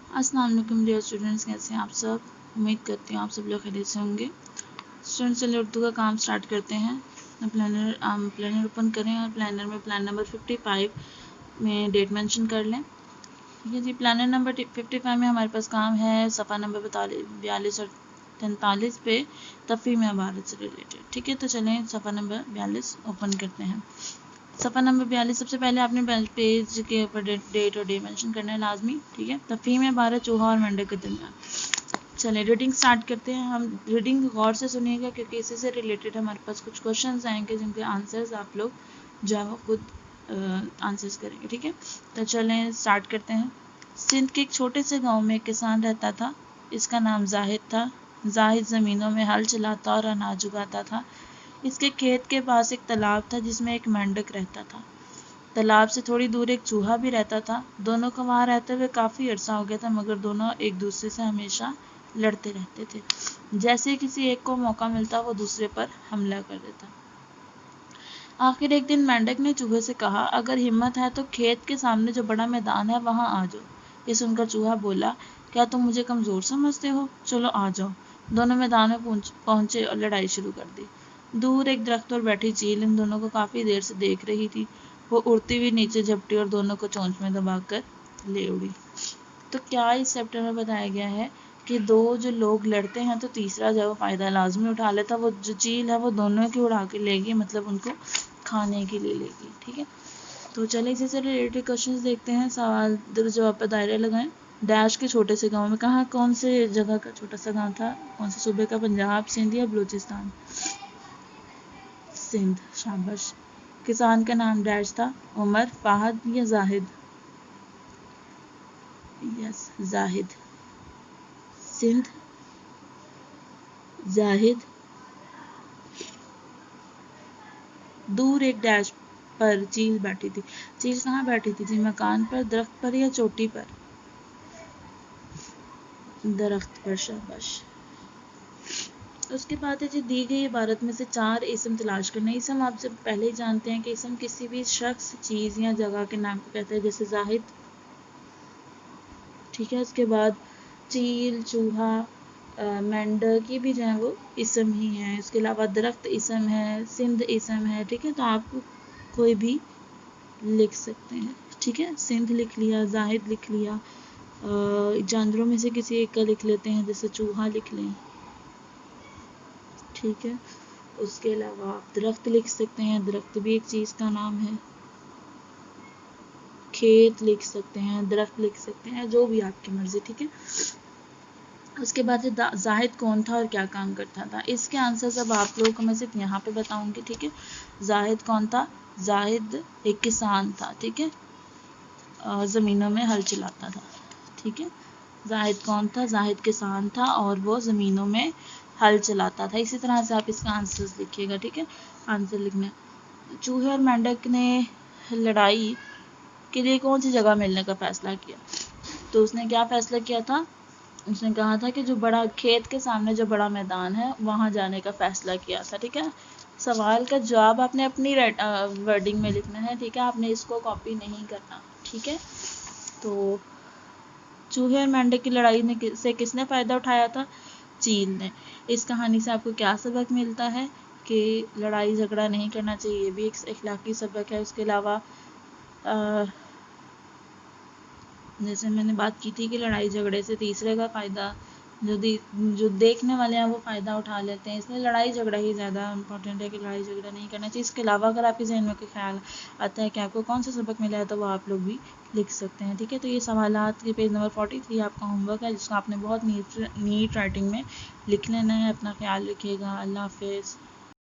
अस्सलाम वालेकुम dear students, कैसे हैं आप सब। उम्मीद करती हूँ आप सब लोग खैरियत से होंगे। स्टूडेंट्स, चलिए उर्दू का काम स्टार्ट करते हैं। प्लानर ओपन करें और प्लानर में प्लान नंबर 55 में डेट मेंशन कर लें। ठीक है जी, प्लानर नंबर 55 में हमारे पास काम है सफ़ा नंबर 42 और 43 पे तफ़हीम इबारत से रिलेटेड। ठीक है, तो चलें सफ़ा नंबर 42 ओपन करते हैं। सफ़ा नंबर 42 सबसे पहले आपने पेज के ऊपर डेट और डे मेंशन करना है लाजमी। ठीक है, तफ़हीम इबारत चूहा और मेंढक के दरमियान। चलिए रीडिंग स्टार्ट करते हैं। हम रीडिंग गौर से सुनिएगा क्योंकि इसी से रिलेटेड हमारे पास कुछ क्वेश्चंस आएंगे जिनके आंसर्स आप लोग जो है वो खुद आंसर्स करेंगे। ठीक है, तो चलें स्टार्ट करते हैं। सिंध के एक छोटे से गांव में एक किसान रहता था। इसका नाम जाहिद था। जाहिद ज़मीनों में हल चलाता और अनाज उगाता था। इसके खेत के पास एक तालाब था जिसमें एक मेंढक रहता था। तालाब से थोड़ी दूर एक चूहा भी रहता था। दोनों को वहाँ रहते हुए काफ़ी अरसा हो गया था, मगर दोनों एक दूसरे से हमेशा लड़ते रहते थे। जैसे किसी एक को मौका मिलता वो दूसरे पर हमला कर देता। आखिर एक दिन मेंढक ने चूहे से कहा, अगर हिम्मत है तो खेत के सामने जो बड़ा मैदान है वहाँ आ जाओ। ये सुनकर चूहा बोला, क्या तुम मुझे कमज़ोर समझते हो? चलो आ जाओ। दोनों मैदान में पहुंचे और लड़ाई शुरू कर दी। दूर एक दरख्त पर बैठी चील इन दोनों को काफ़ी देर से देख रही थी। वो उड़ती हुई नीचे झपटी और दोनों को चोंच में दबाकर ले उड़ी। तो क्या इस चैप्टर में बताया गया है कि दो जो लोग लड़ते हैं तो तीसरा जो फ़ायदा लाजमी उठा लेता, वो जो चील है वो दोनों की उड़ा के लेगी, मतलब उनको खाने के लिए लेगी। ठीक है, तो चलिए इसी से रिलेटेड क्वेश्चंस देखते हैं। सवाल जवाब पर दायरे लगाएं। डैश के छोटे से गांव में, कहाँ कौन से जगह का छोटा सा गांव था, कौन से सूबे का, पंजाब, सिंध या बलूचिस्तान? सिंध, शाबाश। किसान का नाम डैश था, उमर, फाहद या जाहिद? यस, जाहिद। सिंध, जाहिद। दूर एक डैश पर चील बैठी थी। चील कहाँ बैठी थी? मकान पर, दरख्त पर या चोटी पर? दरख्त पर, शाबाश। उसके बाद है जी, दी गई इबारत में से 4 इसम तलाश करना। इसम आप जब पहले ही जानते हैं कि इसम किसी भी शख्स, चीज़ या जगह के नाम को कहते हैं, जैसे जाहिद। ठीक है, उसके बाद चील, चूहा, मेंढक, ये भी जो है वो इसम ही है। इसके अलावा दरख्त इसम है, सिंध इसम है। ठीक है, तो आप कोई भी लिख सकते हैं। ठीक है, सिंध लिख लिया, जाहिद लिख लिया, जानवरों में से किसी एक का लिख लेते हैं, जैसे चूहा लिख लें। ठीक है, उसके अलावा आप दरख्त लिख सकते हैं, दरख्त भी एक चीज़ का नाम है। खेत लिख सकते हैं, दरख्त लिख सकते हैं, जो भी आपकी मर्जी। ठीक है, उसके बाद जाहिद कौन था और क्या काम करता था? इसके आंसर सब आप लोगों को मैं सिर्फ यहाँ पे बताऊंगी। ठीक है, जाहिद कौन था? जाहिद एक किसान था। ठीक है, ज़मीनों में हल चलाता था। ठीक है, जाहिद कौन था? जाहिद किसान था और वो ज़मीनों में हल चलाता था। इसी तरह से आप इसका आंसर लिखिएगा। ठीक है, आंसर लिखना। चूहे और मेंढक ने लड़ाई के लिए कौन सी जगह मिलने का फैसला किया? तो उसने क्या फैसला किया था? उसने कहा था कि जो बड़ा खेत के सामने जो बड़ा मैदान है वहाँ जाने का फैसला किया था। ठीक है, सवाल का जवाब आपने अपनी वर्डिंग में लिखना है। ठीक है, आपने इसको कॉपी नहीं करना। ठीक है, तो चूहे और मेंढक की लड़ाई में से किसने फ़ायदा उठाया था? चील ने। इस कहानी से आपको क्या सबक मिलता है? कि लड़ाई झगड़ा नहीं करना चाहिए, ये भी एक इखलाकी सबक है। उसके अलावा जैसे मैंने बात की थी कि लड़ाई झगड़े से तीसरे का फ़ायदा जो देखने वाले हैं वो फ़ायदा उठा लेते हैं, इसलिए लड़ाई झगड़ा ही ज़्यादा इम्पोर्टेंट है कि लड़ाई झगड़ा नहीं करना चाहिए। इसके अलावा अगर आपके जहन में कोई ख्याल आता है कि आपको कौन सा सबक मिला है तो वो आप लोग भी लिख सकते हैं। ठीक है, तो ये सवालात के पेज नंबर 43 आपका होमवर्क है, जिसको आपने बहुत नीट राइटिंग में लिख लेना है। अपना ख्याल रखिएगा। अल्लाह हाफिज़।